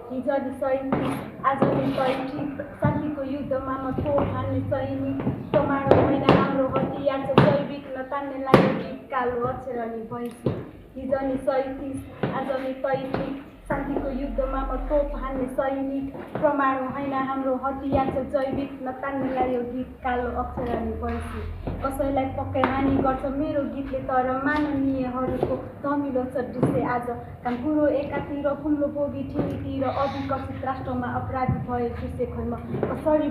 हिजो नि सैनिक आज नि सैनिक शान्तिको युद्धमा म तोप हान्ने सैनिक तमाडो होइन हाम्रो हतियार छ जैविक नतान्ने लाग्यो गीत कालो अक्षर अनि भैँसी हिजो नि सैनिक आज नि सैनिक शान्तिको युद्धमा म तोप हान्ने सैनिक परमाणु होइन हाम्रो हतियार छ जैविक नतान्ने लाग्यो गीत कालो अक्षर अनि भैँसी कसैलाई पक्कै हानि गर्छ मेरो गीतले तर माननीयहरूको धमिलो छ दृश्य आज कामकुरो एकातिर खुल्लो बोगी ठिरीतिर अविकसित राष्ट्रमा अपराधी भए दृश्य खोइ म कसरी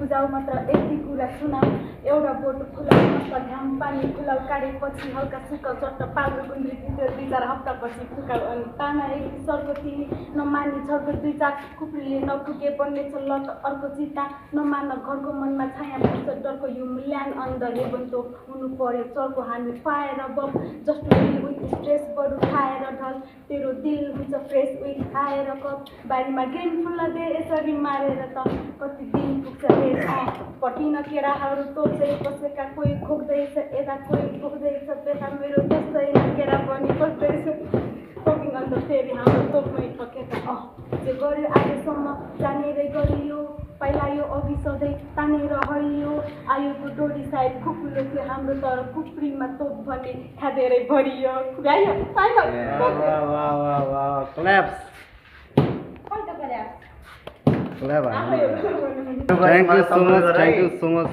बुझाउ मात्र यति कुरा सुनाऊ एउटा बोट खुलाउ मस्त घाम पानी खुलाउ काटेपछि हल्का सुकाउ चट्ट पाल्रो गुन्द्री तितेर 2-4 हप्तापछि फुकाउ अनि ताना एक सर्को तिमी नमानी छर्को 2-4 खुप्रीले नपुगे बन्नेछ लत अर्को चिता नमान घरको मनमा छाया पुग्छ डरको यो मूल्यान अन्धर हेबन्तो हुनु पर्यो चर्को हामी पाएर बम जस्ट विथ स्ट्रेस बरु खाएर ढल तेरो दिल हुन्छ फ्रेस विथ आएर कप बारीमा ग्रिन फुल दे यसरी मारेर त कति दिन पुग्छ हेर पटिन केराहरू तोल्दै बसेका कोही खोक्दैछ यता कोही खोक्दैछ त्यता मेरो जस्तै केरा पनि बस्दैछ टोकिङ अन्त फेरि हाम्रो तोपमै पकेका जे गर्यो आजसम्म जानेरै गरियो पहिलायो अघि सधैँ तानेर हरियो आयोको डोरी सायद खुकुलो थियो हाम्रो तर खुकुरीमा तोप भने खाँदेरै भरियो गायो Thank you so much.